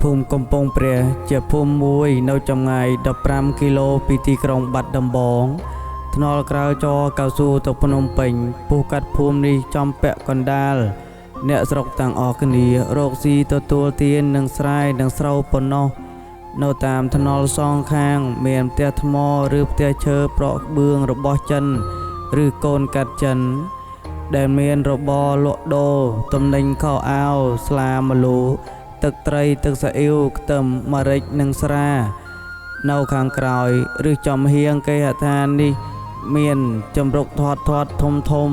ភូមិកំពង់ព្រះជាភូមិមួយនៅចម្ងាយ15គីឡូពីទីក្រុងបាត់ដំបងថ្នល់ក្រៅចកៅស៊ូទៅភ្នំពេញពុះកាត់ភូមិនេះចំពាក់កណ្ដាលអ្នកស្រុកទាំងអស់គ្នារកស៊ីទទួលទាននឹងស្រែនឹងស្រូវប៉ុណ្ណោះនៅតាមថ្នល់សងខាងមានផ្ទះថ្មឬផ្ទះឈើប្រក់ក្បឿងរបស់ចិនឬកូនកាត់ចិនដែលមានរបរលក់ដូរទំនិញខោអាវស្លាម្លូទឹកត្រីទឹកសាអ៊ីវខ្ទឹមម្រេចនិងស្រានៅខាងក្រោយឬចំហៀងគេហដ្ឋាននេះមានចម្រុកធាត់ធំ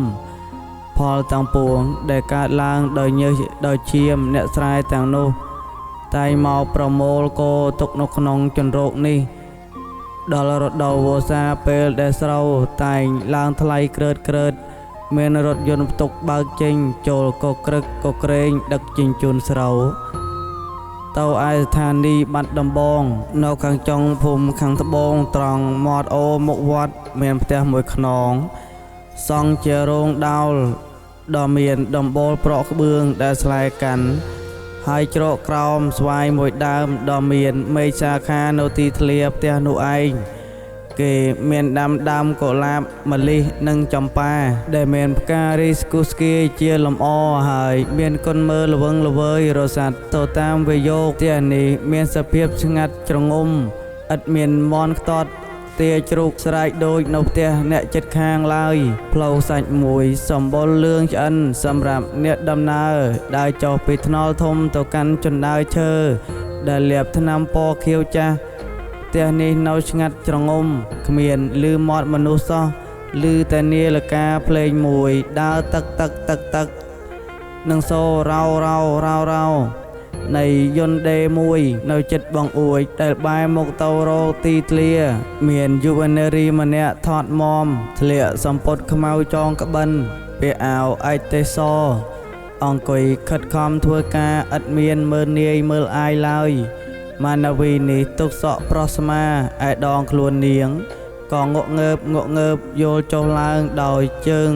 ផលទាំងពួងដែលកើតឡើងដោយញើសដោយឈាមអ្នកស្រែទាំងនោះតែមកប្រមូលគោទុកនៅក្នុងជន្រោកនេះដល់រដូវវស្សាពេលដែលស្រូវតែងឡើងថ្លៃក្រើតមានរថយន្តផ្ទុកបើកចេញចូលកក្រឹកកក្រែងដឹកជញ្ជូនស្រូវទៅឯស្ថានីយ៍បាត់ដំបងនៅខាងចុងភូមិខាងត្បូងត្រង់មាត់អូមុខវត្តមានផ្ទះមួយខ្នងសង់ជារោងដោលដ៏មានដំបូលប្រក់ក្បឿងដែលស្លែកាន់ហើយច្រកក្រោមស្វាយមួយដើមដ៏មានមេឃសាខានៅទីធ្លាផ្ទះនោះឯងគេមានដាំដើមកុលាបម្លិះនិងចម្ប៉ាដែលមានផ្ការីស្គូស្គីជាលម្អហើយមានគុនមើលល្វឹងល្វើយរសាត់ទៅតាមវាយោកផ្ទះនេះមានសភាពស្ងាត់ជ្រងំឥតមានមន់ខ្ទាត់ទាជ្រូកស្រែកដូចនៅផ្ទះអ្នកជិតខាងឡើយផ្លូវសាច់មួយសម្បុរលឿងឆ្អិនសម្រាប់អ្នកដំណើរដើរចុះពីថ្នល់ធំទៅកាន់ជណ្ដើរឈើដែលលាបថ្នាំពណ៌ខៀវចាស់ផ្ទះនេះនៅឆ្ងាត់ជ្រងំគ្មានឮមាត់មនុស្សសោះឮតែនាឡិកាភ្លេងមួយដើរទឹកនឹងសូររោនៃយន្តដេមួយនៅចិត្តបងអួយដែលបែរមុខទៅរកទីធ្លាមានយុវនារីម្នាក់ថតមមធ្លាក់សំពត់ខ្មៅចងក្បិនពាក់អាវឯកទេសអង្គុយខិតខំធ្វើការឥតមានមើលនាយមើលអាយឡើយមានវីនេះទុកសក់ប្រុសស្មាឯដងខ្លួននាងក៏ងក់ងើបយល់ចុះឡើងដោយជើង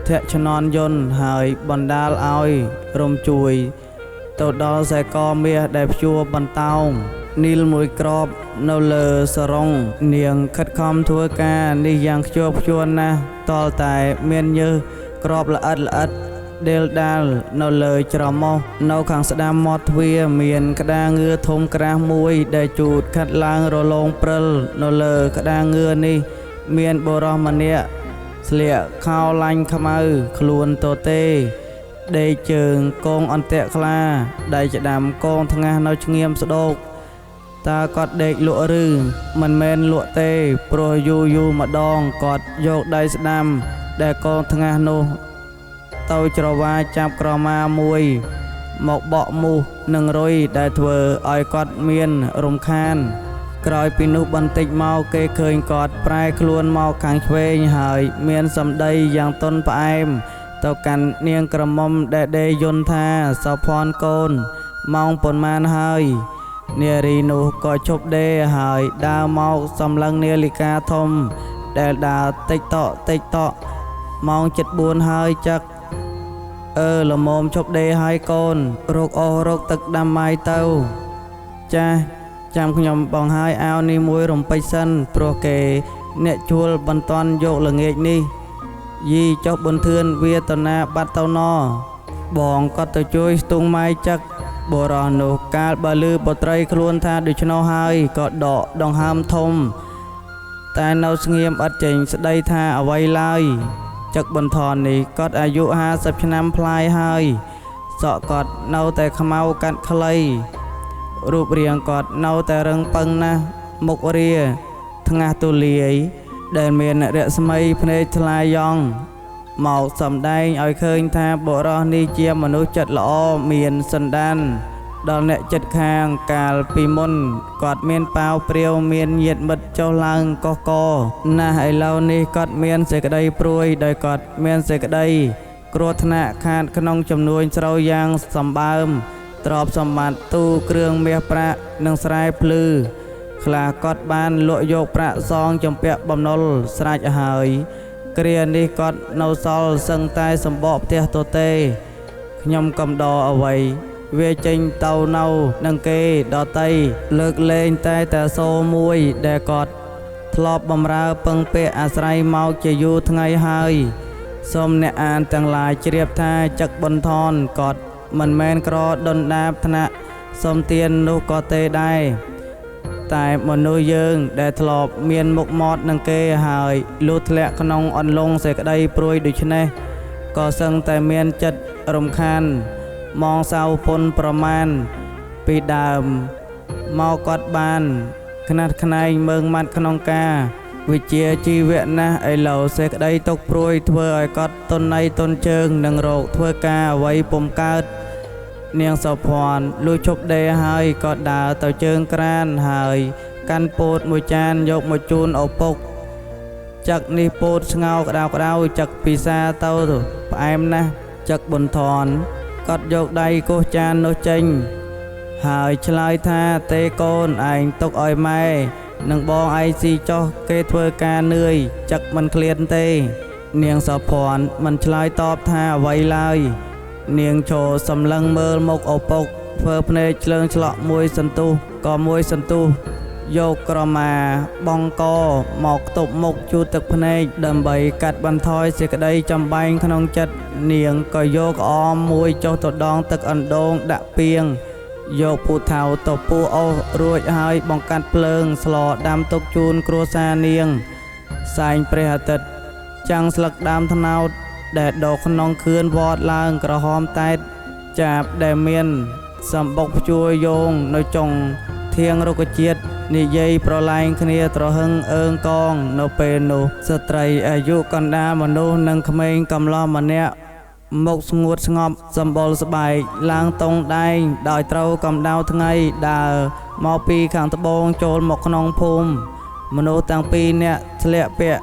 ធាក់ឈ្នន់យន្តហើយបណ្ដាលឲ្យរំជួយទៅដល់ខ្សែកមាសដែលព្យួរបន្តោងនីលមួយក្របនៅលើសរងនាងខិតខំធ្វើការនេះយ៉ាងខ្ជាប់ខ្ជួនណាស់តលតែមានញើសក្របល្អិតដេលដាលនៅលើច្រមុះនៅខាងស្ដាំមាត់ទ្វារមានក្តារងឿធំក្រាស់មួយដែលជូតខាត់ឡើងរលោងព្រិលនៅលើក្តារងឿនេះមានបុរសម្នាក់ស្លៀកខោឡាញ់ខ្មៅខ្លួនទទេដេកជើងកងអន្ទាក់ខ្លាដៃច្ដាំកងថ្ងាសនៅឆ្ងៀមស្ដោកតើគាត់ដេកលក់ឬមិនមែនលក់ទេព្រោះយូរម្ដងគាត់យកដៃស្ដាំដែលកងថ្ងាសនោះទៅច្រវាចាប់ក្រមាមួយមកបក់មូសនិងរុយដែលធ្វើឲ្យគាត់មានរំខានក្រោយពីនោះបន្តិចមកគេឃើញគាត់ប្រែខ្លួនមកខាងឆ្វេងហើយមានសម្ដីយ៉ាងទន់ផ្អែមទៅកាន់នាងក្រមុំដែលដេយន្តថាសោភ័ណ្ឌកូនម៉ោងប៉ុន្មានហើយនារីនោះក៏ឈប់ដេហើយដើរមកសម្លឹងនាឡិកាធំដែលដើរតិចតក់ម៉ោង7:04ហើយចឹកល្មមឈប់ដេហើយកូនរកទឹកដាំបាយទៅចាស់ចាំខ្ញុំបងហើយអាវនេះមួយរំពេចសិនព្រោះគេអ្នកជួលបន្ទាន់យកល្ងាចនេះយីចុះប៊ុនធឿនវាតណាបាត់ទៅណបងក៏ទៅជួយស្ទង់ម៉ៃចឹកបរោះនោះកាលបើលឺបត្រីខ្លួនថាដូច្នោះហើយក៏ដកដង្ហើមធំតែនៅស្ងៀមឥតចេញស្ដីថាអ្វីឡើយចឹកបន្ថននេះគាត់អាយុ50ឆ្នាំប្លាយហើយសក់គាត់នៅតែខ្មៅកាត់ខ្លីរូបរាងគាត់នៅតែរឹងប៉ឹងណាស់មុខរាថ្ងាសទូលាយដែលមានរស្មីភ្នែកថ្លាយ៉ងមកសម្ដែងឲ្យឃើញថាបុរសនេះជាមនុស្សចិត្តល្អមានសន្តានដល់អ្នកចិត្តខាងកាលពីមុនគាត់មានប៉ាវព្រាវមានញាតិមិត្តចុះឡើងកកណាស់ឥឡូវនេះគាត់មានសេចក្តីព្រួយដោយគាត់មានសេចក្តីគ្រោះថ្នាក់ខាតក្នុងចំនួនស្រូវយ៉ាងសម្បើមទ្រព្យសម្បត្តិទូគ្រឿងមាសប្រាក់និងស្រែភ្លឺខ្លះគាត់បានលក់យកប្រាក់សងចំពាក់បំណុលស្រេចហើយគ្រានេះគាត់នៅសល់សឹងតែសម្បកផ្ទះទទេខ្ញុំកំដរអ្វី វាចេញទៅនៅនឹងគេដតីលើកលែងតែសូមួយដែលគាត់ធ្លាប់បំរើពឹងពាក់អាស្រ័យមកជាយូរថ្ងៃហើយសូមអ្នកអានទាំងឡាយជ្រាបថាចឹកបន្ថនគាត់មិនមែនក្រដុនដាបថ្នាក់សូមទាននោះក៏ទេដែរតែមនុស្សយើងដែលធ្លាប់មានមុខមាត់នឹងគេហើយលុះធ្លាក់ក្នុងអន្លង់សេចក្តីព្រួយដូច្នេះក៏សឹងតែមានចិត្តរំខានមងសៅពុនប្រមាណពីដើមមកគាត់បានខ្នាត់ខ្នែងមើងម៉ាត់ក្នុងការវិជាជីវៈណាស់ឥឡូវសេចក្តីទុកព្រួយធ្វើឲ្យគាត់ទុនណៃទុនជើងនឹងរោគធ្វើការអ្វីពុំកើតនាងសុភ័ណ្ឌលុះជប់ដេរហើយក៏ដើរទៅជើងក្រានហើយកាន់ពោតមួយចានយកមកជូនឪពុកចឹកនេះពោតស្ងោក្តៅក្តៅចឹកពិសាទៅផ្អែមណាស់ចឹកប៊ុនថនគាត់យកដៃគោះចាននោះចេញហើយឆ្លើយថាទេកូនឯងទុកឲ្យម៉ែនឹងបងឯងស៊ីចុះគេធ្វើការនឿយចឹកមិនឃ្លានទេនាងសុភ័ណ្ឌមិនឆ្លើយតបថាអ្វីឡើយនាងឈរសម្លឹងមើលមុខឪពុកធ្វើភ្នែកឆ្លើងឆ្លក់មួយសន្ទុះក៏មួយសន្ទុះយកក្រមាបងកមកខ្ទប់មុខជូតទឹកភ្នែកដើម្បីកាត់បន្ថយសេចក្តីចំបែងក្នុងចិត្តនាងក៏យកក្អមមួយចុះទៅដងទឹកអណ្ដូងដាក់ពាងយកពូថៅទៅពូអូសរួចហើយបង្កាត់ភ្លើងស្លដាំទុកជូនគ្រួសារនាងសែងព្រះអាទិត្យចាំងស្លឹកដើមត្នោតដែលដកក្នុងខឿនវត្តឡើងក្រហមតែតចាបដែលមានសម្បុកព្យួរយោងនៅចុងធាងរុក្ខជាតិនិយាយប្រឡែងគ្នាត្រហឹងអើងកងនៅពេលនោះស្ត្រីអាយុកណ្ដាលមនុស្សនិងក្មេងកំឡោះម្នាក់មុខស្ងួតស្ងប់សម្បុរស្បែកឡើងតុងដែងដោយត្រូវកម្ដៅថ្ងៃដើរមកពីខាងត្បូងចូលមកក្នុងភូមិមនុស្សទាំងពីរនាក់ស្លៀកពាក់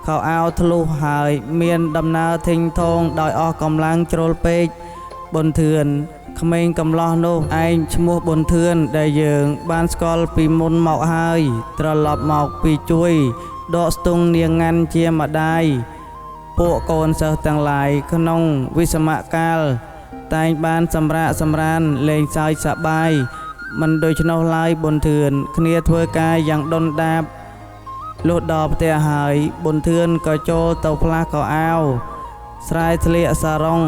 ខោអាវធ្លុះហើយមានដំណើរធេងថងដោយអស់កម្លាំងជ្រុលពេកប៊ុនធឿនក្មេងកំឡោះនោះឯងឈ្មោះប៊ុនធឿនដែលយើងបានស្គាល់ពីមុនមកហើយត្រឡប់មកពីជួយដកស្ទង់នាងងាន់ជាម្ដាយពួកកូនសិស្សទាំងឡាយក្នុងវិសមកាលតែងបានសម្រាកសម្រានលេងសើចសប្បាយមិនដូច្នោះឡើយប៊ុនធឿនគ្នាធ្វើការយ៉ាងដុនដាបលុះដល់ផ្ទះហើយប៊ុនធឿនក៏ចូលទៅផ្លាស់កៅអាវស្រែស្លៀកសារុង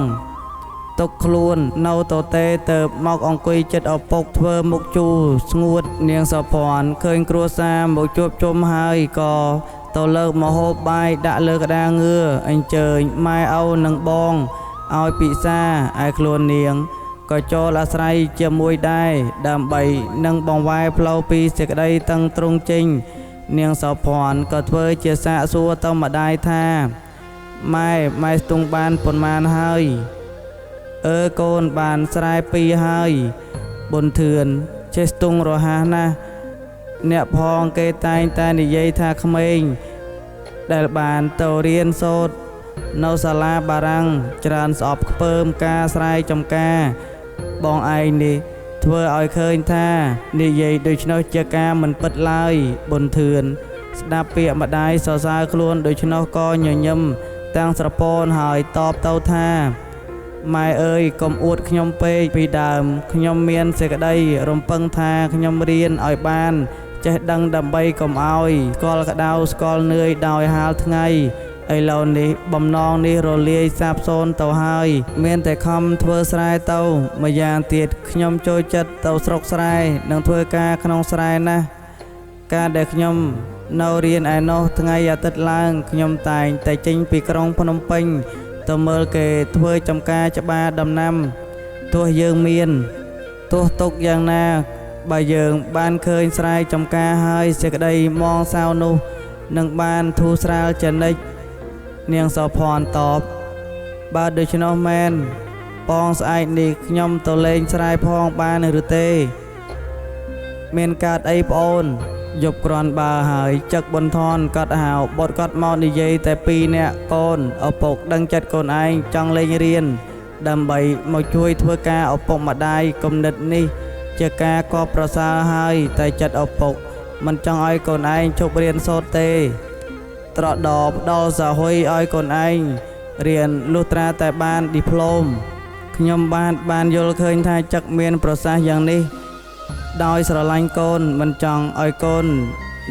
ទុកខ្លួននៅទៅទេទៅមកអង្គុយចិត្តឪពុកធ្វើមុខជូរស្ងួតនាងសុភ័ណ្ឌឃើញគ្រួសារមកជួបជុំហើយក៏ទៅលើកម្ហូបបាយដាក់លើក្តារងឿអញ្ជើញម៉ែឪនិងបងឲ្យពិសាឯខ្លួននាងក៏ចូលអាស្រ័យជាមួយដែរដើម្បីនឹងបង្វែរផ្លូវពីសេចក្តីតឹងទ្រង់ចេញនាងសុភ័ណ្ឌក៏ធ្វើជាសាកសួរទៅម្ដាយថាម៉ែស្ទង់បានប៉ុន្មានហើយកូនបានស្រែ2ហើយប៊ុនធឿនចេះស្ទង់រហ័សណាស់អ្នកផងគេតែងតែនិយាយថាក្មេងដែលបានទៅរៀនសូត្រនៅសាលាបារាំងច្រើនស្អប់ខ្ពើមការស្រែចម្ការបងឯងនេះធ្វើឲ្យឃើញថានិយាយដូច្នោះជាការមិនពិតឡើយប៊ុនធឿនស្ដាប់ពាក្យម្ដាយសរសើរខ្លួនដូច្នោះក៏ញញឹមទាំងស្រពោនហើយតបទៅថាម៉ែអើយកុំអួតខ្ញុំពេកពីដើមខ្ញុំមានសេចក្តីរំពឹងថាខ្ញុំរៀនឲ្យបានចេះដឹងដើម្បីកុំឲ្យស្គាល់ក្តៅស្គាល់នឿយដោយហាលថ្ងៃឥឡូវនេះបំណងនេះរលាយសាបសូន្យទៅហើយមានតែខំធ្វើស្រែទៅម្យ៉ាងទៀតខ្ញុំចូលចិត្តទៅស្រុកស្រែនិងធ្វើការក្នុងស្រែណាស់ការដែលខ្ញុំនៅរៀនឯនោះថ្ងៃអាទិត្យឡើងខ្ញុំតែងតែចេញពីក្រុងភ្នំពេញទៅមើលគេធ្វើចំការច្បារដំណាំទោះយើងមានទោះទុកយ៉ាងណាបើយើងបានឃើញស្រែចំការហើយសេចក្តីមងសៅនោះនឹងបានធូរស្រាលជានិច្ចនាងសុភ័ណ្ឌតបបើដូច្នោះមែនបងស្អែកនេះខ្ញុំទៅលេងស្រែផងបានឬទេមានកើតអីប្អូនយប់គ្រាន់បើហើយចឹកប៊ុនថនគាត់ហៅបុតគាត់មកនិយាយតែ2នាក់កូនឪពុកដឹងចិត្តកូនឯងចង់លេងរៀនដើម្បីមកជួយធ្វើការឪពុកម្ដាយគំនិតនេះជាការក៏ប្រសើរហើយតែចិត្តឪពុកមិនចង់ឲ្យកូនឯងជប់រៀនសូត្រទេត្រដបដល់សហុយឲ្យកូនឯងរៀនលុះត្រាតែបានឌីប្លូមខ ខ្ញុំបានយល់ឃើញថាចឹកមានប្រសាសន៍យ៉ាងនេះដោយស្រឡាញ់កូនមិនចង់ឲ្យកូន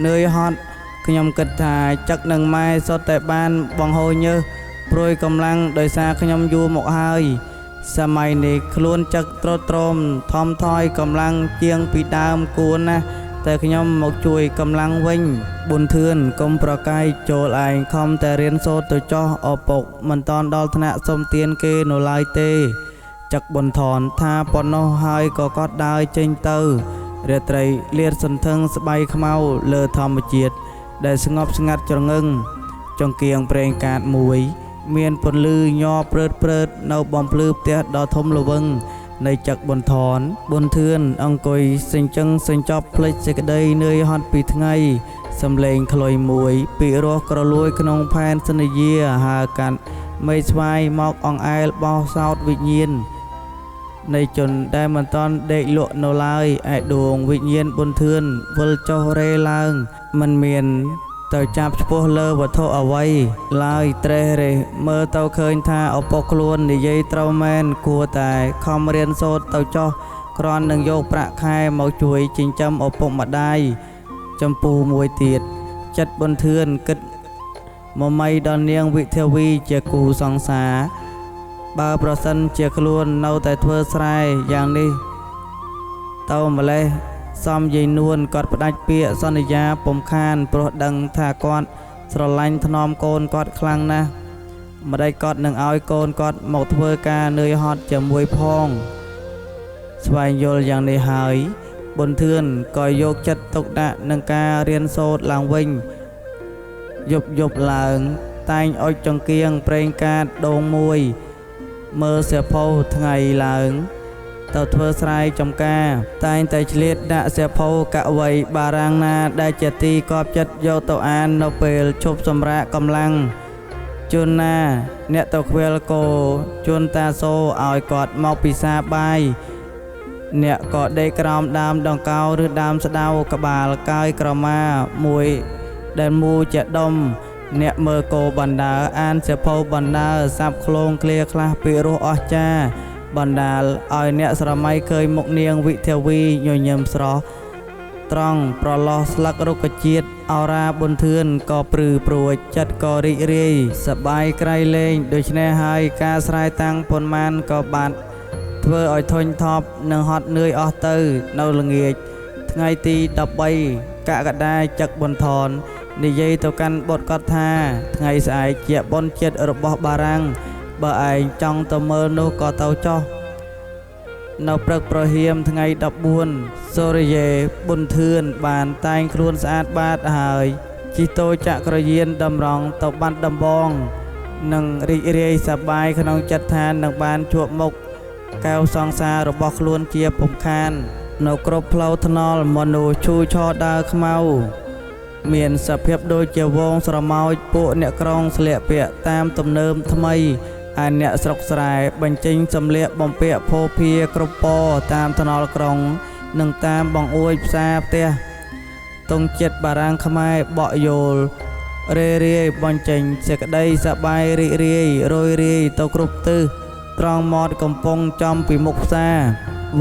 នឿយហត់ខ្ញុំគិតថាចឹកនឹងម៉ែសុទ្ធតែបានបង្ហូរញើសព្រួយកម្លាំងដោយសារខ្ញុំយូរមកហើយសម័យនេះខ្លួនចឹកត្រុតត្រោមថមថយកម្លាំងជាងពីដើមគួរណាស់តែខ្ញុំមកជួយកម្លាំងវិញប៊ុនធឿនកុំប្រកែកចូលឯងខំតែរៀនសូត្រទៅចោះឪពុកមិនតាន់ដល់ថ្នាក់សុំទានគេនៅឡើយទេចឹកប៊ុនថនថាប៉ុណ្ណោះហើយក៏គាត់ដើរចេញទៅរាត្រីលាតសន្ធឹងស្បៃខ្មៅលើធម្មជាតិដែលស្ងប់ស្ងាត់ជ្រងឹងចង្គៀងប្រេងកាតមួយមានពន្លឺញ័រព្រើតនៅបំភ្លឺផ្ទះដ៏ធំល្វឹងនៃចឹកប៊ុនថនប៊ុនធឿនអង្គុយសេញចឹងសេញចប់ភ្លេចសេចក្តីនឿយហត់ពីថ្ងៃសំឡេងខ្លុយមួយពីរោះក្រលួយក្នុងផែនសន្យាហើកាត់មេស្វាយមកអង្អែលបោសោតវិញ្ញាណនៃជនដែលមិនតាន់ដេកលក់នៅឡើយឯដួងវិញ្ញាណប៊ុនធឿនវិលចុះរេឡើងមិនមានទៅចាប់ឆ្ពោះលើវត្ថុអ្វីឡើយត្រេះរេះមើលទៅឃើញថាឪពុកខ្លួននិយាយត្រូវមែនគួរតែខំរៀនសូត្រទៅចោះគ្រាន់នឹងយកប្រាក់ខែមកជួយចិញ្ចឹមឪពុកម្ដាយចំពោះមួយទៀតចិត្តប៊ុនធឿនគិតមកម៉ៃដល់នាងវិធាវីជាគូសង្សារបើប្រសិនជាខ្លួននៅតែធ្វើស្រែយ៉ាងនេះទៅម្លេះសំយាយនួនគាត់ផ្ដាច់ពាក្យសន្យាពុំខានព្រោះដឹងថាគាត់ស្រឡាញ់ថ្នមកូនគាត់ខ្លាំងណាស់ម្ដេចគាត់នឹងឲ្យកូនគាត់មកធ្វើការនឿយហត់ជាមួយផងស្វែងយល់យ៉ាងនេះហើយប៊ុនធឿនក៏យកចិត្តទុកដាក់នឹងការរៀនសូត្រឡើងវិញយប់ឡើងតែងអុជចង្គៀងប្រេងកាតដងមួយមើលសៀវភៅថ្ងៃឡើងទៅធ្វើស្រែចម្ការតែងតែឆ្លៀតដាក់សៀវភៅកវីបារាំងណាដែលជាទីកប់ចិត្តយកទៅអាននៅពេលឈប់សម្រាកកម្លាំងជួនណាអ្នកទៅខ្វៀលគោជួនតាសូឲ្យគាត់មកពិសាបាយអ្នកក៏ដេកក្រោមដើមដង្កោឬដើមស្ដៅក្បាលកាយក្រមាមួយដែលមូជាដុំអ្នកមើលគោបណ្ដើអានសៀវភៅបណ្ដើសាប់ឃ្លោងឃ្លាខ្លះពីរោះអស្ចារ្យបណ្ដាលឲ្យអ្នកស្រមៃឃើញមុខនាងវិធាវីញញឹមស្រស់ត្រង់ប្រឡោះស្លឹករុក្ខជាតិអរាប៊ុនធឿនក៏ព្រឺព្រួចចិត្តក៏រីករាយសប្បាយក្រៃលែងដូច្នេះហើយការស្រែតាំងប៉ុន្មានក៏បានធ្វើឲ្យធុញថប់និងហត់នឿយអស់ទៅនៅល្ងាចថ្ងៃទី13កក្កដាចឹកប៊ុនថននិយាយទៅកាន់បុត្រគាត់ថាថ្ងៃស្អែកជាបុណ្យជាតិរបស់បារាំងបើឯងចង់ទៅមើលនោះក៏ទៅចោះនៅព្រឹកប្រហៀមថ្ងៃ14សូរិយេប៊ុនធឿនបានតែងខ្លួនស្អាតបាតហើយជិះតូចក្រយានតម្រង់ទៅបាត់ដំបងនិងរីករាយសប្បាយក្នុងចិត្តថានឹងបានជួបមុខកែវសង្សាររបស់ខ្លួនជាពុំខាននៅគ្រប់ផ្លូវថ្នល់មនុស្សឈូឆរដើរខ្មៅមានសភាពដូចជាវងស្រមោចពួកអ្នកក្រុងស្លៀកពាក់តាមទំនើបថ្មីឯអ្នកស្រុកស្រែបញ្ចេញសម្លៀកបំពាក់ភោភាគ្រប់ពណ៌តាមថ្នល់ក្រុងនិងតាមបង្អួចផ្សារផ្ទះទង់ចិត្តបារាំងខ្មែរបក់យោលរេរាយបញ្ចេញសេចក្តីសប្បាយរីករាយរយរាយទៅគ្រប់ទិសត្រង់មាត់កំពង់ចំពីមុខផ្សារ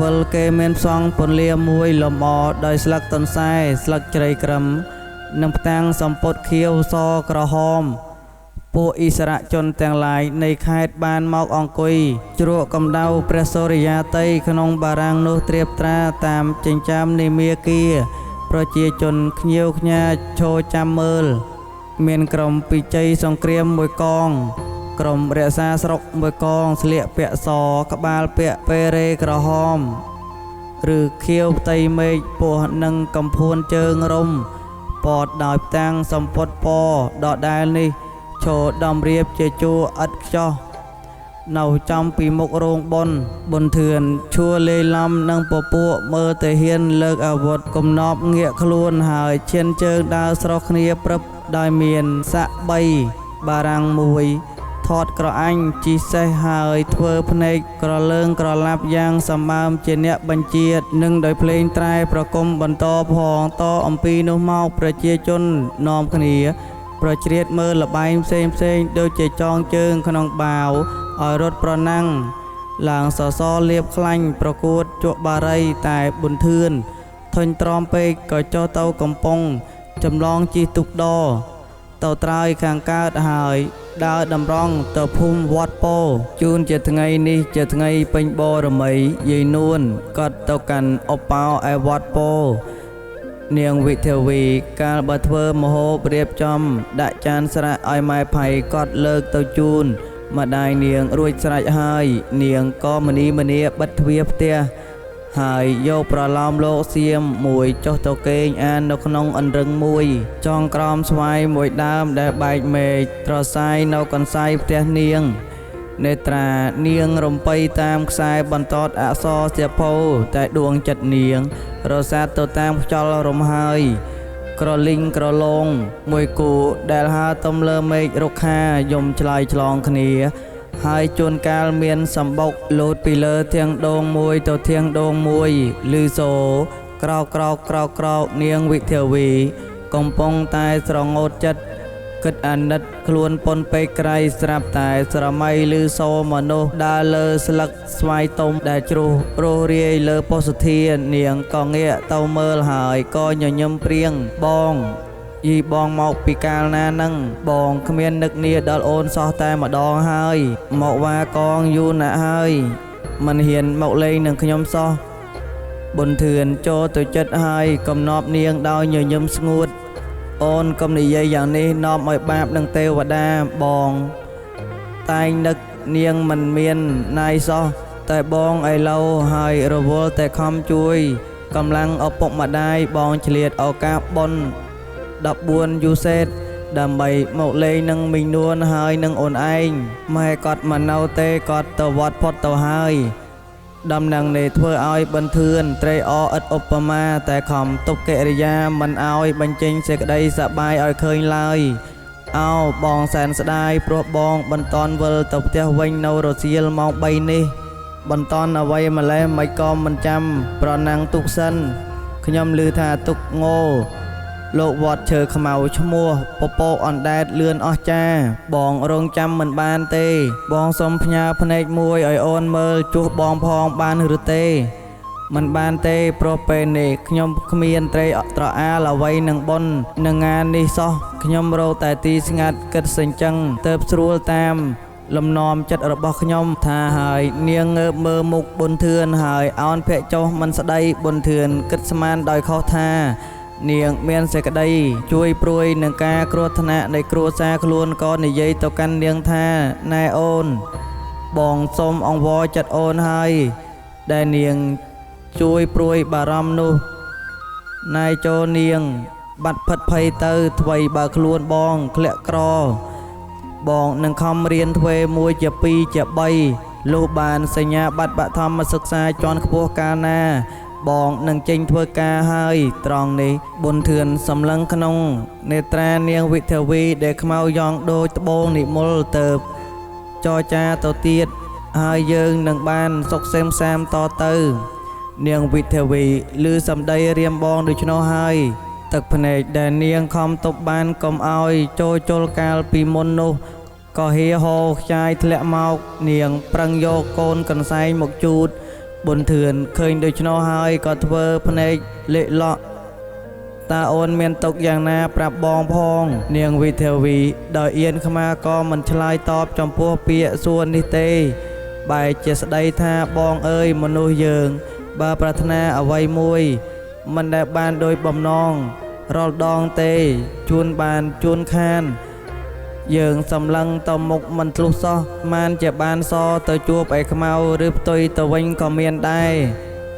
វិលគេមានផ្សងពន្លាមួយលម្អដោយស្លឹកទន្សែស្លឹកជ្រៃក្រឹមនិងផ្ទាំងសម្ពុតខៀវសក្រហមពួកឥស្សរជនទាំងឡាយនៃខេត្តបានមកអង្គុយជ្រក់កម្ដៅព្រះសូរិយាតីក្នុងបារាំងនោះត្រៀបត្រាតាមចិញ្ចាមនៃមាគាប្រជាជនខ្ញៀវខ្ញាឈរចាំមើលមានក្រុមពិជ័យសង្គ្រាមមួយកងក្រុមរក្សាស្រុកមួយកងស្លៀកពាក់សក្បាលពាក់ពេរេក្រហមឬខៀវផ្ទៃមេឃពោះនឹងកំភួនជើងរំពតដោយផ្ទាំងសម្ពុតពណ៌ដដែលនេះឈរដំរៀបជាជួរឥតខ្ចោះនៅចំពីមុខរោងបុណ្យប៊ុនធឿនឈួរលេឡំនឹងពពួកមើលទៅហ៊ានលើកអាវុធគំនប់ងាកខ្លួនហើយឈានជើងដើរស្រោះគ្នាព្រឹបដោយមានសាក់3បារាំងមួយថតក្រអញជីសេះហើយធ្វើភ្នែកក្រលើងក្រឡាប់យ៉ាងសម្បើមជាអ្នកបញ្ជាតិនិងដោយភ្លេងត្រែប្រគំបន្តផងតអំពីនោះមកប្រជាជននាំគ្នាប្រជ្រៀតមើលលបែងផ្សេងដូចជាចងជើងក្នុងបាវឲ្យរត់ប្រណាំង ឡើងសសលៀបខ្លាញ់ប្រកួតជក់បារីតែប៊ុនធឿនធុញទ្រាំពេកក៏ចុះទៅកំពង់ចម្លងជិះទុកដទៅត្រើយខាងកើតហើយដើរតម្រង់ទៅភូមិវត្តពោជូនជាថ្ងៃនេះជាថ្ងៃពេញបរមីយាយនួនក៏ទៅកាន់អបោឯវត្តពោនាងវិធាវីកាលបើធ្វើមហូបរៀបចំដាក់ចានស្រាក់ឲ្យម៉ែផៃក៏លើកទៅជូនម្ដាយនាងរួចស្រេចហើយនាងក៏មនីមនីបិទទ្វារផ្ទះហើយយកប្រឡោមលោកសៀមមួយចុះទៅគេងអាននៅក្នុងអន្រឹងមួយចងក្រោមស្វាយមួយដើមដែលបែកមេឃត្រសាយនៅកន្សែងផ្ទះនាងនេត្រានាងរំពៃតាមខ្សែបន្តតអក្សរសៀវភៅតែដួងចិត្តនាងរសាត់ទៅតាមខ្យល់រំហើយក្រលីងក្រឡងមួយគូដែលហើរទំលើមេឃរុក្ខាយំឆ្លើយឆ្លងគ្នាហើយជួនកាលមានសម្បុកលោតពីលើធាងដងមួយទៅធាងដងមួយឮសូរក្រោកក្រោកក្រោកក្រោកនាងវិធាវីកំពុងតែស្រងោតចិត្តគិតអាណិតខ្លួនប៉ុនពេកក្រៃស្រាប់តែស្រមៃឮសូរមនុស្សដើរលើស្លឹកស្វាយទុំដែលជ្រុះរស់រាយលើពោសធានាងក៏ងាកទៅមើលហើយក៏ញញឹមព្រៀងបងយីបងមកពីកាលណានឹងបងគ្មាននឹកនាដល់អូនសោះតែម្ដងហើយមកវាកងយូរណាស់ហើយមិនហ៊ានមកលេងនឹងខ្ញុំសោះប៊ុនធឿនចូលទៅចិត្តហើយកំណប់នាងដោយញញឹមស្ងួតអូនកុំនិយាយយ៉ាងនេះនាំឲ្យបាបនឹងទេវតាបងតែងនឹកនាងមិនមានណាយសោះតែបងឥឡូវហើយរវល់តែខំជួយកម្លាំងឪពុកម្ដាយបងឆ្លៀតឱកាសបុណ្យ14យូសេតដើម្បីមកលេងនឹងមីងនួនហើយនឹងអូនឯងម៉ែគាត់មិននៅទេគាត់ទៅវត្តផុតទៅហើយដំណឹងនេះធ្វើឲ្យប៊ុនធឿនត្រេកអរឥតឧបមាតែខំទប់កិរិយាមិនឲ្យបញ្ចេញសេចក្តីសប្បាយឲ្យឃើញឡើយអោបងសែនស្ដាយព្រោះបងមិនតន់វិលទៅផ្ទះវិញនៅរសៀលម៉ោង3នេះមិនតន់អ្វីម្លេះមិនក៏មិនចាំប្រណាំងទុកសិនខ្ញុំឮថាទុកងោលោកវត្តឈើខ្មៅឈ្មោះពពកអណ្ដែតលឿនអស្ចារ្យបងរងចាំមិនបានទេបងសុំផ្ញើភ្នែកមួយឲ្យអូនមើលជួសបងផងបានឬទេមិនបានទេព្រោះពេលនេះខ្ញុំគ្មានត្រអាលអ្វីនឹងបុណ្យនឹងងាននេះសោះខ្ញុំរកតែទីស្ងាត់គិតសេចក្ដីទៅស្រួលតាមលំនាំចិត្តរបស់ខ្ញុំថាហើយនាងងើបមើលមុខប៊ុនធឿនហើយអោនភ័ក្រចុះមិនស្ដីប៊ុនធឿនគិតស្មានដោយខុសថានាងមានសេចក្តីជួយព្រួយនឹងការគ្រោះថ្នាក់នៃគ្រួសារខ្លួនក៏និយាយទៅកាន់នាងថាណែអូនបងសូមអង្វរចិត្តអូនហើយដែលនាងជួយព្រួយបារម្ភនោះណែចូលនាងបាត់ផិតភ័យទៅថ្វីបើខ្លួនបងធ្លាក់ក្របងនឹងខំរៀនធ្វើមួយជា2ជា3លុះបានសញ្ញាបត្របឋមសិក្សាជាន់ខ្ពស់កាលណាបងនឹងចេញធ្វើការហើយត្រង់នេះប៊ុនធឿនសម្លឹងក្នុងនេត្រានាងវិធាវីដែលខ្មៅយ៉ងដូចត្បូងនិមលទៅចរចាទៅទៀតហើយយើងនឹងបានសុខសេមសាមតទៅនាងវិធាវីឮសម្ដីរៀមបងដូច្នោះហើយទឹកភ្នែកដែលនាងខំទប់បានកុំឲ្យចូលជុលកាលពីមុននោះក៏ហៀហោខ្ចាយធ្លាក់មកនាងប្រឹងយកកូនកន្សែងមកជូតប៊ុនធឿនឃើញដូច្នោះហើយក៏ធ្វើភ្នែកលេក់លក់តើអូនមានទុកយ៉ាងណាប្រាប់បងផងនាងវិធាវីដោយអៀនខ្មាក៏មិនឆ្លើយតបចំពោះពាក្យសួរនេះទេបែរជាស្ដីថាបងអើយមនុស្សយើងបើប្រាថ្នាអ្វីមួយមិនដែលបានដោយបំណងរាល់ដងទេជួនបានជួនខានយើងសម្លឹងទៅមុខមិនធ្លុះសោះមានជាបានសទៅជួបឯខ្មៅឬផ្ទុយទៅវិញក៏មានដែរ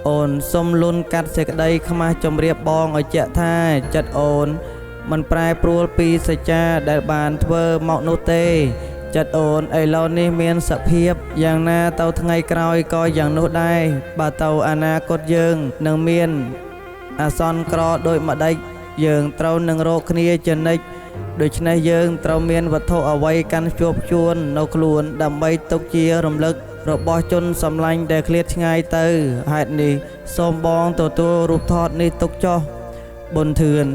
អូនសុំលុនកាត់សេចក្តីខ្មាស់ជំរាបបងឲ្យជាក់ថាចិត្តអូនមិនប្រែប្រួលពីសច្ចាដែលបានធ្វើមកនោះទេចិត្តអូនឥឡូវនេះមានសភាពយ៉ាងណាទៅថ្ងៃក្រោយក៏យ៉ាងនោះដែរបើទៅអនាគតយើងនឹងមានអាសន្នក្រដូចម្ដេចយើងត្រូវនឹងរកគ្នាជានិច្ចដូច្នេះយើងត្រូវមានវត្ថុអ្វីកាន់ជាប់ជួននៅខ្លួនដើម្បីទុកជារំលឹករបស់ជនសម្លាញ់ដែលឃ្លាតឆ្ងាយទៅហេតុនេះសូមបងទទួលរូបថតនេះទុកចុះប៊ុនធឿន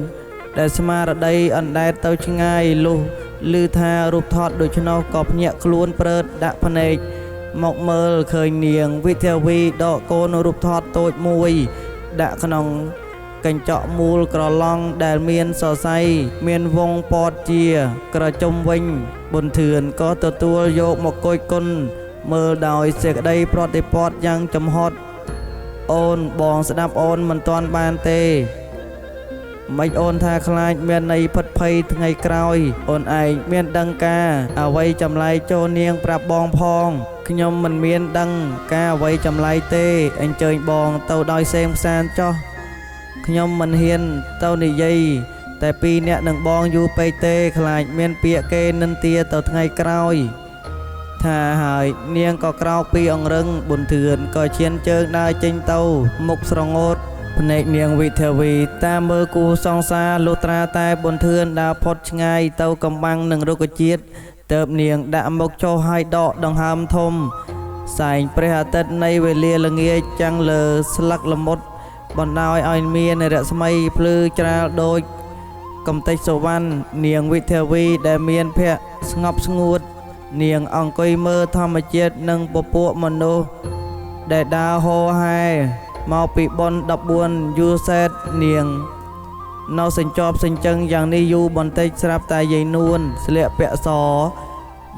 ដែលស្មារតីអណ្ដែតទៅឆ្ងាយលុះឮថារូបថតដូច្នោះក៏ភ្ញាក់ខ្លួនព្រើតដាក់ភ្នែក មកមើលឃើញនាងវិធាវីដកកូនរូបថតតូចមួយដាក់ក្នុងកញ្ចក់មូលក្រឡង់ដែលមានសរសៃមានវងពតជាក្រជុំវិញប៊ុនធឿនក៏ទទួលយកមកគយគុណមើលដោយសេចក្តីប្រតិបត្តិយ៉ាងចំហត់អូនបងស្ដាប់អូនមិនទាន់បានទេមិនអូនថាខ្លាចមានន័យផិតភ័យថ្ងៃក្រោយអូនឯងមានដឹងការអ្វីចម្លែកចូលនាងប្រាប់បងផងខ្ញុំមិនមានដឹងការអ្វីចម្លែកទេអញ្ជើញបងទៅដោយសេងផ្សានចោះខ្ញុំមិនហ៊ានទៅនិយាយតែពីរអ្នកនឹងបងយូរពេកទេខ្លាចមានពាក្យគេនិន្ទាទៅថ្ងៃក្រោយថាហើយនាងក៏ក្រោកពីអង្រឹងប៊ុនធឿនក៏ឈានជើងដើរចេញទៅមុខស្រងោតភ្នែកនាងវិធាវីតាមមើលគូសង្សារលុត្រាតែប៊ុនធឿនដើរផុតឆ្ងាយទៅកំបាំងនឹងរុក្ខជាតិទៅនាងដាក់មុខចុះឲ្យដកដង្ហើមធំសែងព្រះអាទិត្យនៃវេលាល្ងាចចាំងលើស្លឹកល្មុតបណ្ដោយឲ្យមានរស្មីភ្លឺច្រាលដូចកំទេចសុវណ្ណនាងវិធាវីដែលមានភ័ក្រស្ងប់ស្ងួតនាងអង្គុយមើលធម្មជាតិនិងពពួកមនុស្សដែលដើរហោហែមកពីបុណ្យ14យូរសេតនាងនៅសេចជាប់សេចចឹងយ៉ាងនេះយូរបន្តិចស្រាប់តែយាយនួនស្លៀកពាក់ស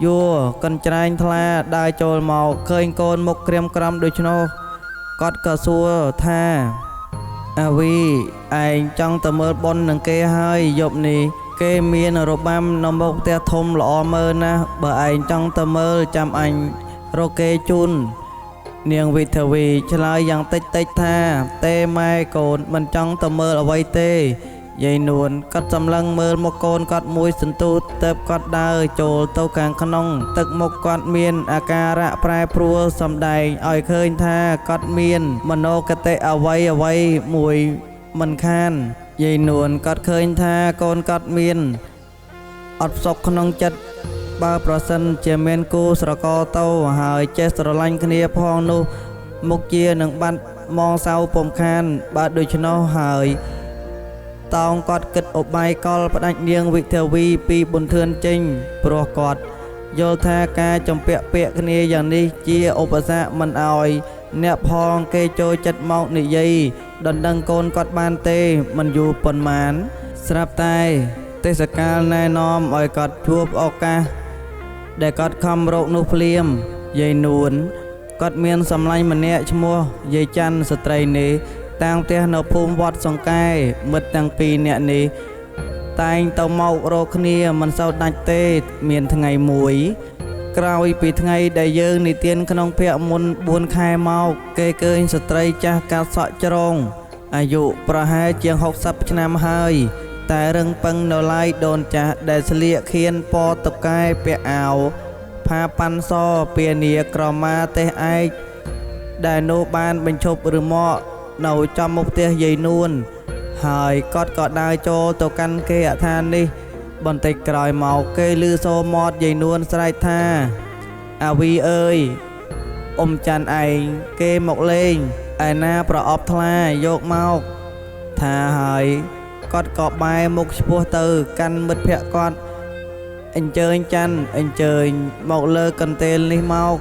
យួរកញ្ច្រែងថ្លាដើរចូលមកឃើញកូនមុខក្រៀមក្រំដូច្នោះគាត់ក៏សួរថាអាវីឯងចង់ទៅមើលបុណ្យនឹងគេហើយយប់នេះគេមានរបាំនៅមុខផ្ទះធំល្អមើលណាស់បើឯងចង់ទៅមើលចាំអញរកគេជូននាងវិធាវីឆ្លើយយ៉ាងតិចថាទេម៉ែកូនមិនចង់ទៅមើលអ្វីទេយាយនួនគាត់សម្លឹងមើលមកកូនគាត់មួយសន្ទូចទៅគាត់ដើរចូលទៅខាងក្នុងទឹកមុខគាត់មានអាការៈប្រែប្រួលសម្ដែងឲ្យឃើញថាគាត់មានមនោគតិអ្វីមួយមិនខានយាយនួនគាត់ឃើញថាកូនគាត់មានអត់សុខក្នុងចិត្តបើប្រសិនជាមានគូស្រករទៅហើយចេះស្រឡាញ់គ្នាផងនោះមុខជានឹងបាត់มองសៅពុំខានបើដូច្នោះហើយតោងគាត់គិតឧបាយកលផ្ដាច់នាងវិធាវីពីប៊ុនធឿនចេញព្រោះគាត់យល់ថាការចំពាក់ពាក្យគ្នាយ៉ាងនេះជាឧបសគ្គមិនអោយអ្នកផងគេចូលចិត្តមកនិយាយដណ្ដឹងកូនគាត់បានទេមិនយូរប៉ុន្មានស្រាប់តែទេសកាលណែនាំឲ្យគាត់ជួបឱកាសដែលគាត់ខំរកនោះភ្លាមយាយនួនគាត់មានសម្លាញ់ម្នាក់ឈ្មោះយាយច័ន្ទស្ត្រីនេះតាំងផ្ទះនៅភូមិវត្តសង្កែមិត្តទាំងពីរនាក់នេះតែងទៅមករកគ្នាមិនសូវដាច់ទេមានថ្ងៃមួយក្រោយពីថ្ងៃដែលយើងនិទានក្នុងភ័ក្រមុន4ខែមកគេឃើញស្ត្រីចាស់កាត់សក់ជ្រងអាយុប្រហែលជាង60ឆ្នាំហើយតែរឹងពឹងនៅឡើយដូនចាស់ដែលស្លៀកខៀនពណ៌តុកែពាក់អាវផាប៉ាន់សពានាក្រមាទេសឯកដែលនោះបានបញ្ឈប់ឬមកនៅចំមុខផ្ទះយាយនួនហើយគាត់ក៏ដើរចូលទៅកាន់គេអឋាននេះបន្តិចក្រោយមកគេឮសូរមាត់យាយនួនស្រែកថាអាវីអើយអ៊ំច័ន្ទឯងគេមកលេងឯណាប្រអប់ថ្លាយកមកថាហើយគាត់ក៏បែរមុខឆ្ពោះទៅកាន់មិត្តភក្តិគាត់អញ្ជើញច័ន្ទអញ្ជើញមកលើកន្ទេលនេះមក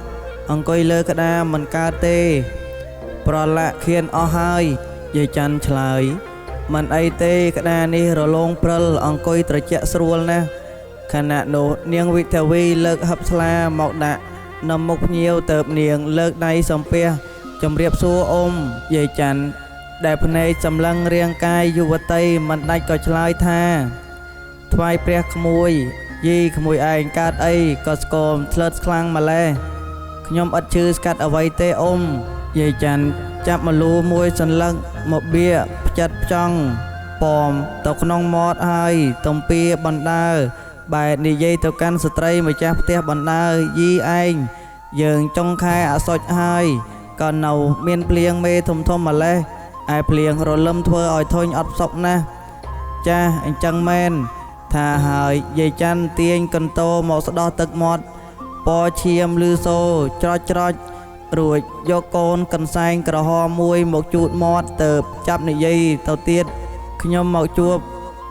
អង្គុយលើក្តារមិនកើតទេប្រឡាក់ខៀនអស់ហើយយាយច័ន្ទឆ្លើយមិនអីទេក្តារនេះរលោងព្រិលអង្គុយត្រជាក់ស្រួលណាស់ខណៈនោះនាងវិធាវីលើកហឹបស្លាមកដាក់នៅមុខភ្ញៀវទៅនាងលើកដៃសំពះជំរាបសួរអ៊ំយាយច័ន្ទដែលភ្នែកសម្លឹងរាងកាយយុវតីមិនដាច់ក៏ឆ្លើយថាថ្វាយព្រះក្មួយយីក្មួយឯងកើតអីក៏ស្គមធ្លើតខ្លាំងម្លេះខ្ញុំឥតឈឺស្កាត់អ្វីទេអ៊ំយាយច័ន្ទចាប់មលូមួយសន្លឹកមកបៀផ្ចិតផ្ចង់ប៉មទៅក្នុងមាត់ហើយទំពាបណ្ដើបែរនិយាយទៅកាន់ស្ត្រីម្ចាស់ផ្ទះបណ្ដើយីឯងយើងចុងខែអសុចហើយក៏នៅមានភ្លៀងមេធំម្លេះឯភ្លៀងរលឹមធ្វើឲ្យធុញអត់សុខណាស់ចាស់អញ្ចឹងមែនថាហើយយាយច័ន្ទទាញកន្តោមកស្ដោះទឹកមាត់ពណ៌ឈាមលឺសូច្រចរួចយកកូនកន្សែងក្រហមមួយមកជូតមាត់ទៅចាប់និយាយទៅទៀតខ្ញុំមកជួប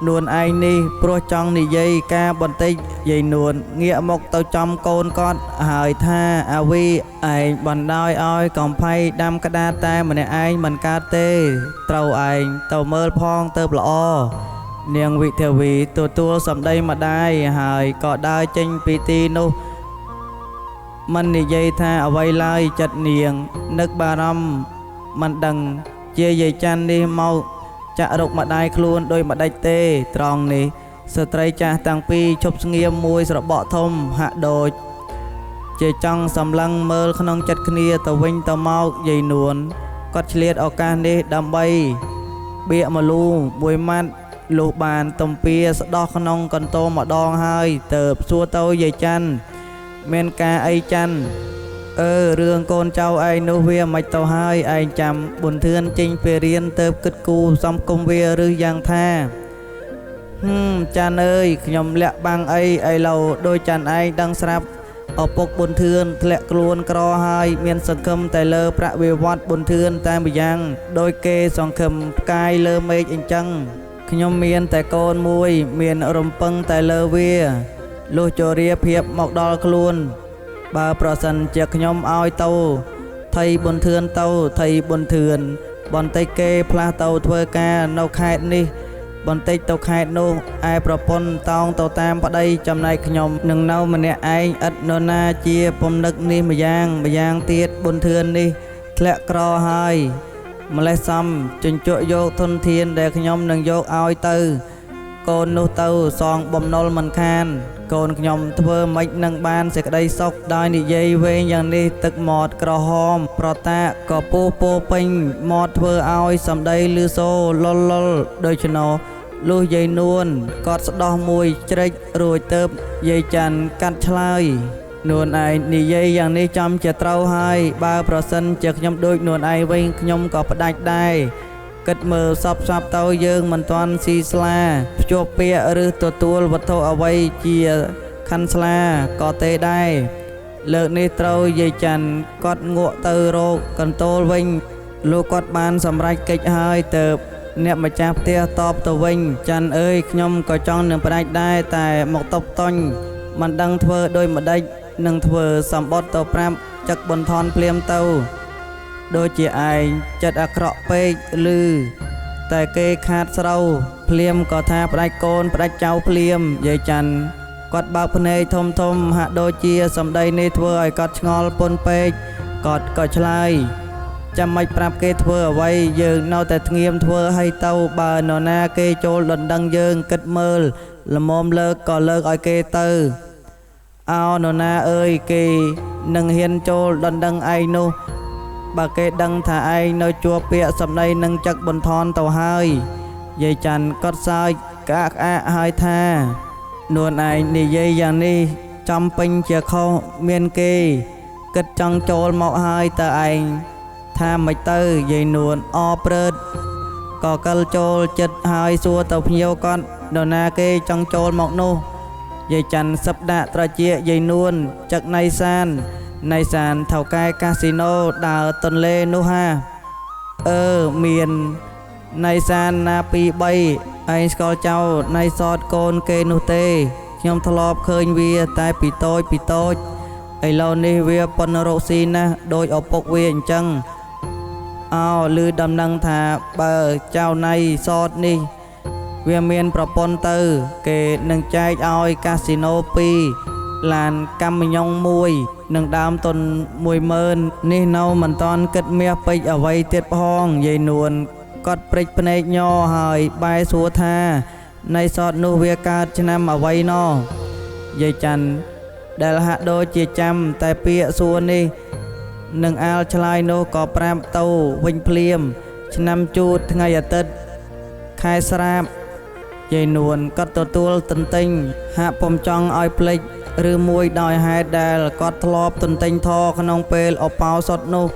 នួនឯងនេះព្រោះចង់និយាយការបន្តិចយាយនួនងាកមកទៅចំកូនគាត់ហើយថាអាវីឯងបណ្ដោយឲ្យកំភៃដាំក្តារតែម្នាក់ឯងមិនកើតទេត្រូវឯងទៅមើលផងទៅល្អនាងវិធាវីទទួលសម្ដីម្ដាយហើយក៏ដើរចេញពីទីនោះមិននិយាយថាអ្វីឡើយចិត្តនាងនឹកបារម្ភមិនដឹងជាយាយច័ន្ទនេះមកចាក់រុកម្ដាយខ្លួនដោយម្ដេចទេត្រង់នេះស្ត្រីចាស់តាំងពីឈប់ស្ងៀមមួយស្របក់ធំហាក់ដូចជាចង់សម្លឹងមើលក្នុងចិត្តគ្នាទៅវិញទៅមកយាយនួនគាត់ឆ្លៀតឱកាសនេះដើម្បីបៀកមលូមួយម៉ាត់លុះបានទំពាស្ដោះក្នុងកន្ទោម្ដងហើយទៅសួរទៅយាយច័ន្ទមានការអីច័ន្ទរឿងកូនចៅឯងនោះវាមិនទៅហើយឯងចាំប៊ុនធឿនចេញពីរៀនទៅគិតគូសំគុំវាឬយ៉ាងថាចានអើយខ្ញុំលាក់បាំងអីឥឡូវដោយចានឯងដឹងស្រាប់ឪពុកប៊ុនធឿនធ្លាក់ខ្លួនក្រហើយមានសង្ឃឹមតែលើប្រាក់វិវត្តប៊ុនធឿនតែម្យ៉ាងដោយគេសង្ឃឹមផ្កាយលើមេឃអញ្ចឹងខ្ញុំមានតែកូនមួយមានរំពឹងតែលើវាលុះជរាភាពមកដល់ខ្លួនបើប្រសិនជាខ្ញុំឲ្យទៅថៃប៊ុនធឿនទៅថៃប៊ុនធឿនបន្តិចគេផ្លាស់ទៅធ្វើការនៅខេត្តនេះបន្តិចទៅខេត្តនោះឯប្រពន្ធតោងទៅតាមប្តីចំណែកខ្ញុំនឹងនៅម្នាក់ឯងឥតនរណាជាពំនឹកនេះម្យ៉ាងទៀតប៊ុនធឿននេះធ្លាក់ក្រហើយម្លេះសំជញ្ជក់យកធនធានដែលខ្ញុំនឹងយកឲ្យទៅកូននោះទៅសងបំណុលមិនខានកូនខ្ញុំធ្វើម៉េចនឹងបានសេចក្តីសុខដោយនិយាយវែងយ៉ាងនេះទឹកមាត់ក្រហមប្រតាក៏ពោះពោពេញមាត់ធ្វើឲ្យសម្ដីលឺសូលុលដូចនោះលុះយាយនួនគាត់ស្ដោះមួយជ្រិចរួចទៅយាយច័ន្ទកាត់ឆ្លើយនួនឯងនិយាយយ៉ាងនេះចំជាត្រូវហើយបើប្រសិនជាខ្ញុំដូចនួនឯងវិញខ្ញុំក៏ផ្ដាច់ដែរគិតមើលសពទៅយើងមិនទាន់ស៊ីស្លាភ្ជាប់ពាក្យឬទទួលវត្ថុអ្វីជាខាន់ស្លាក៏ទេដែរលើកនេះត្រូវយាយច័ន្ទគាត់ងក់ទៅរកកន្ទោលវិញលោកគាត់បានសម្រេចកិច្ចហើយទៅអ្នកម្ចាស់ផ្ទះតបទៅវិញច័ន្ទអើយខ្ញុំក៏ចង់នឹងផ្ដាច់ដែរតែមកតបតន់មិនដឹងធ្វើដោយម្ដេចនឹងធ្វើសម្បត្តិទៅប្រាប់ចឹកបន្ថនភ្លាមទៅដូចជាឯងចិត្តអាក្រក់ពេកឬតែគេខាតស្រូវភ្លាមក៏ថាផ្ដាច់កូនផ្ដាច់ចៅភ្លាមយាយច័ន្ទគាត់បើកភ្នែកធំហាក់ដូចជាសម្ដីនេះធ្វើឲ្យគាត់ឆ្ងល់ពន់ពេកគាត់ក៏ឆ្លើយចាំមិនប្រាប់គេធ្វើអ្វីយើងនៅតែធ្ងៀមធ្វើឲ្យទៅបើនរណាគេចូលដណ្ដឹងយើងគិតមើលល្មមលើកក៏លើកឲ្យគេទៅអោនរណាអើយគេនឹងហ៊ានចូលដណ្ដឹងឯងនោះបើគេដឹងថាឯងនៅជួបពាក្យសម្ដីនឹងចឹកបន្ថនទៅហើយយាយច័ន្ទក៏សើចក្អាកហើយថានួនឯងនិយាយយ៉ាងនេះចំពេញជាខុសមានគេគិតចង់ចូលមកហើយតើឯងថាមិនទៅយាយនួនអព្រឺតក៏កិលចូលចិត្តហើយសួរទៅភ្ញៀវគាត់នរណាគេចង់ចូលមកនោះយាយច័ន្ទសឹបដាក់ត្រជាយាយនួនចឹកណៃសានថៅកែកាស៊ីណូដើរទន្លេនោះហាមានណៃសានណា2 3ឯងស្គាល់ចៅណៃសតកូនគេនោះទេខ្ញុំធ្លាប់ឃើញវាតែពីតូចឥឡូវនេះវាប៉ុនរកស៊ីណាស់ដោយឪពុកវាអញ្ចឹងអោឮដំណឹងថាបើចៅណៃសតនេះវាមានប្រពន្ធទៅគេនឹងចែកឲ្យកាស៊ីណូ2ឡានកម្មញង1នឹងដើមទុន10000នេះនៅមិនតាន់គិតមាសពេជ្រអ្វីទៀតផងយាយនួនគាត់ព្រិចភ្នែកញ័រហើយបែរសួរថាណៃសតនោះវាកើតឆ្នាំអ្វីណោយាយច័ន្ទដែលហាក់ដូចជាចាំតែពាក្យសួរនេះនឹងអាលឆ្លើយនោះក៏ប្រាប់ទៅវិញភ្លាមឆ្នាំជូតថ្ងៃអាទិត្យខែស្រាបយាយនួនគាត់ទទួលទន្ទិញហាក់ពុំចង់ឲ្យភ្លេចឬមួយដោយហេតុដែលគាត់ធ្លាប់ទន្ទិញធក្នុងពេលអបោសុតនោះ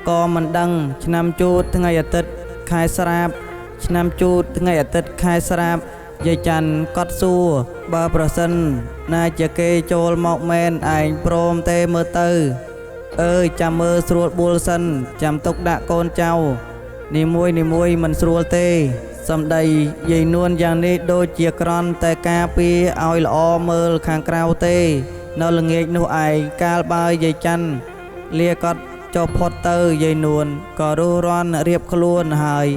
ក៏មិនដឹងឆ្នាំជូតថ្ងៃអាទិត្យខែស្រាបឆ្នាំជូតថ្ងៃអាទិត្យខែស្រាបយាយច័ន្ទគាត់សួរបើប្រសិនណាជាគេចូលមកមែនឯងព្រមទេមើលទៅចាំមើលស្រួលបួលសិនចាំទុកដាក់កូនចៅនីមួយមិនស្រួលទេស សំដីយាយនួនយ៉ាងនេះដូចជាក្រន់តែការពីឲ្យល្អមើលខាងក្រៅទេនៅល្ងាចនោះឯងកាលបើយាយច័ន្ទលាកត់ចុះផុតទៅយាយនួនក៏រុះរាន់រៀបខ្លួនហើយ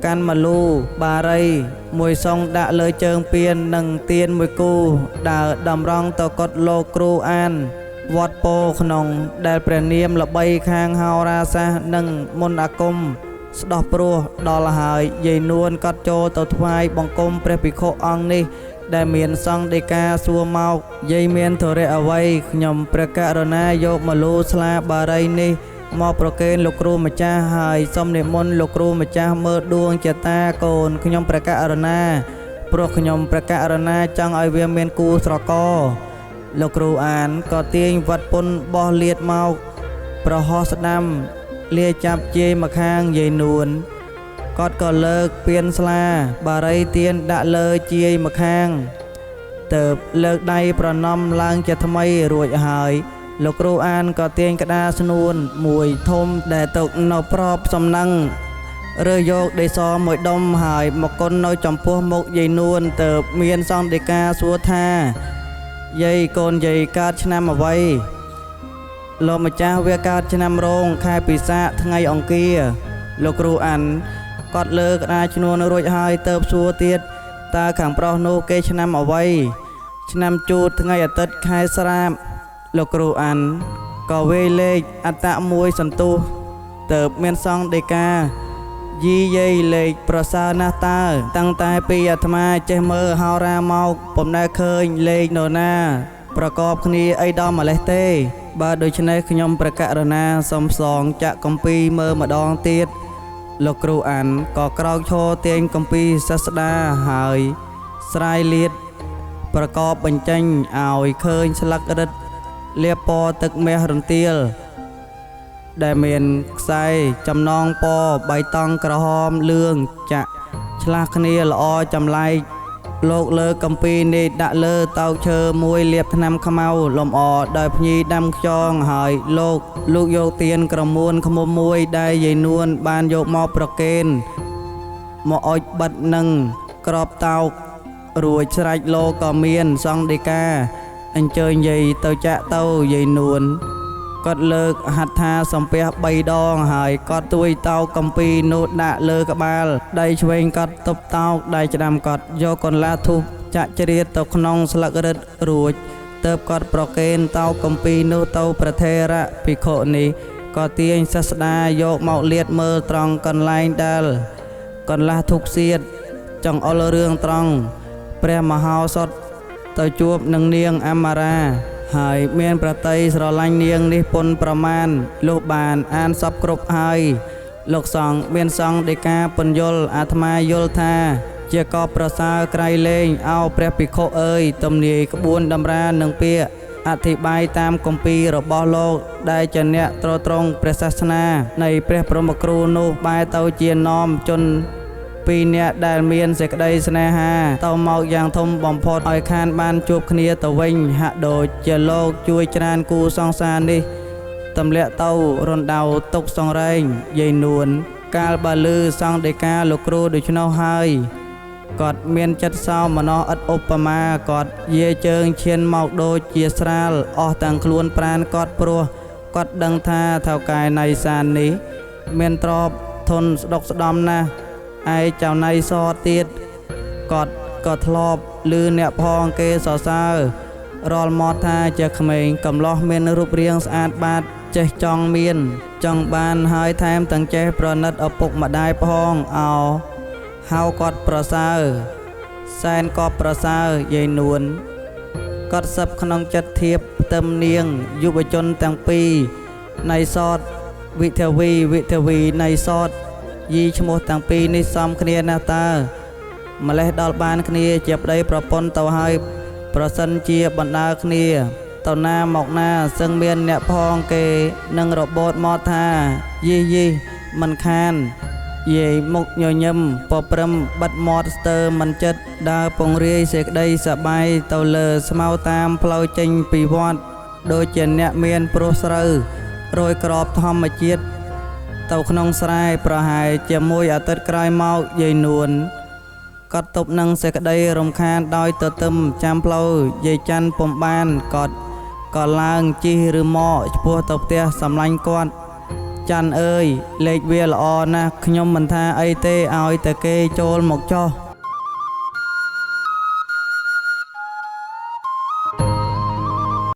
កាន់មលូបារីមួយសងដាក់លើជើងពៀននិងទៀនមួយគូដើរតម្រង់ទៅកត់លោកគ្រូអានវត្តពោក្នុងដែលព្រះនាមល្បីខាងហោរាសាស្ត្រនិងមន្តអាគមស្ដោះព្រោះដល់ហើយយាយនួនកត់ចូលទៅថ្វាយបង្គំព្រះភិក្ខុអង្គនេះដែលមានសង្ឃដីកាសួរមកយាយមានធរៈអ្វីខ្ញុំព្រះករុណាយកមលូស្លាបារីនេះមកប្រគេនលោកគ្រូម្ចាស់ហើយសូមនិមន្តលោកគ្រូម្ចាស់មើលដួងចតាកូនខ្ញុំព្រះករុណាព្រោះខ្ញុំព្រះករុណាចង់ឲ្យវាមានគូស្រករលោកគ្រូអានក៏ទាញវត្តពុនបោះលាតមកប្រហោះស្ដាំលាចាប់ជេរមកខាងយាយនួនគាត់ក៏លើកពៀនស្លាបារីទៀនដាក់លើជាយមកខាងទៅលើកដៃប្រណម្យឡើងជាថ្មីរួចហើយលោកគ្រូអានក៏ទាញក្តារស្នួនមួយធំដែលទុកនៅប្រອບសំណឹងរើយកដេសមួយដុំហើយមកគុននៅចំពោះមុខយាយនួនទៅមានសង្ឃដីកាសួរថាយាយកូនយាយកើតឆ្នាំអ្វីលោកម្ចាស់វាកើតឆ្នាំរោងខែពិសាខថ្ងៃអង្គារលោកគ្រូអានគាត់លើក្តារឈ្នួនរួចហើយទៅសួរទៀតតើខាងប្រុសនោះគេឆ្នាំអ្វីឆ្នាំជូតថ្ងៃអាទិត្យខែស្រាបលោកគ្រូអានក៏វេលេខអត្តមួយសន្ទុះទៅមានសង្ឃដីកាយីយាយលេខប្រសើរណាស់តើតាំងតែពីអាត្មាចេះមើលហោរាមកពុំដែលឃើញលេខនរណាប្រកបគ្នាអីដល់ម្លេះទេបើដូច្នេះខ្ញុំព្រះករុណាសូមសងចាក់គម្ពីរមើលម្ដងទៀតលោកគ្រូអានក៏ក្រោកឈរទាញគម្ពីរសាស្តាហើយស្រាយលាតប្រកបបញ្ចេញឲ្យឃើញស្លឹករឹតលាបពណ៌ទឹកមាសរន្ទាលដែលមានខ្សែចំណងពណ៌បៃតងក្រហមលឿងចាក់ឆ្លាស់គ្នាល្អចម្លែកលោកលើគម្ពីរនេះដាក់លើតោកឈើមួយលាបថ្នាំខ្មៅលំអដោយភ្ញីដាំខ្យងហើយលោកយកទៀនក្រមួនខ្មុំមួយដែលយាយនួនបានយកមកប្រគេនមកអុជបិទនឹងក្របតោករួចស្រេចលោកក៏មានសង្ឃដីកាអញ្ជើញយាយទៅចាក់ទៅយាយនួនគាត់លើកហត្ថាសំពះ3ដងហើយគាត់ទួយតោកគម្ពីរនោះដាក់លើក្បាលដៃឆ្វេងគាត់ទប់តោកដៃច្រាំគាត់យកកន្លះធូបចាក់ជ្រៀតទៅក្នុងស្លឹករឹតរួចទើបគាត់ប្រគេនតោកគម្ពីរនោះទៅព្រះថេរៈភិក្ខុនេះក៏ទាញសាស្តាយកមកលាតមើលត្រង់កន្លែងដែលកន្លះធូបសៀតចង្អុលរឿងត្រង់ព្រះមហោសថទៅជួបនឹងនាងអមារាហើយមានប្រតិស្រឡាញ់នាងនេះពុនប្រមាណលុះបានអានសពគ្រប់ហើយលោកសង្ឃមានសង្ឃដីកាពន្យល់អាត្មាយល់ថាជាកបប្រសើរក្រៃលែងអោព្រះភិក្ខុអើយទំនាយក្បួនតម្រានឹងពាក្យអធិប្បាយតាមគម្ពីររបស់លោកដែលជាអ្នកត្រត្រង់ព្រះសាសនានៃព្រះព្រហ្មគ្រូនោះបែរទៅជានាំជនពីរនាក់ដែលមានសេចក្តីស្នេហាទៅមកយ៉ាងធំបំផុតឲ្យខានបានជួបគ្នាទៅវិញហាក់ដូចជាលោកជួយច្រានគូសង្សារនេះទម្លាក់ទៅរណ្ដៅទុកសង្រែងយាយនួនកាលបើលឺសង្ឃដីកាលោកគ្រូដូច្នោះហើយគាត់មានចិត្តសោមនស្សឥតឧបមាគាត់យាជើងឈានមកដូចជាស្រាលអស់ទាំងខ្លួនប្រាណគាត់ព្រោះគាត់ដឹងថាថៅកែនៃសាននេះមានទ្រព្យធនស្ដុកស្ដំណាស់ឯចៅណៃសទៀតគាត់ក៏ធ្លាប់ឮអ្នកផងគេសរសើររាល់មាត់ថាជាក្មេងកំឡោះមានរូបរាងស្អាតបាតចេះចង់មានចង់បានហើយថែមទាំងចេះប្រណិតឪពុកម្ដាយផងអោហៅគាត់ប្រសើរសែនក៏ប្រសើរយាយនួនគាត់សឹបក្នុងចិត្តធៀបផ្ទឹមនាងយុវជនទាំងពីរនៃសតវិទ្យាវីនៃសតយីឈ្មោះទាំងពីរនេះសំគ្នាណាស់តើម្លេះដល់បានគ្នាជាប្តីប្រពន្ធទៅហើយប្រសិនជាបណ្ដើរគ្នាទៅណាមកណាសឹងមានអ្នកផងគេនឹងរបូតមកថាយីមិនខានយាយមុខញញឹមពព្រឹមបិទមាត់ស្ទើរមិនចិត្តដើរពង្រាយសេចក្តីសប្បាយទៅលើស្មៅតាមផ្លូវចេញពីវត្តដូចជាអ្នកមានព្រោះស្រូវរយក្របធម្មជាតិទៅក្នុងស្រែប្រហែលជាមួយអាទិត្យក្រោយមកយាយនួន គាត់ទប់នឹងសេចក្តីរំខានដោយទទឹមចាំផ្លូវយាយច័ន្ទពុំបានគាត់ក៏ឡើងជិះឬមកឆ្ពោះទៅផ្ទះសម្លាញ់គាត់ច័ន្ទអើយលេខវាល្អណាស់ខ្ញុំមិនថាអីទេឲ្យតែគេចូលមកចុះ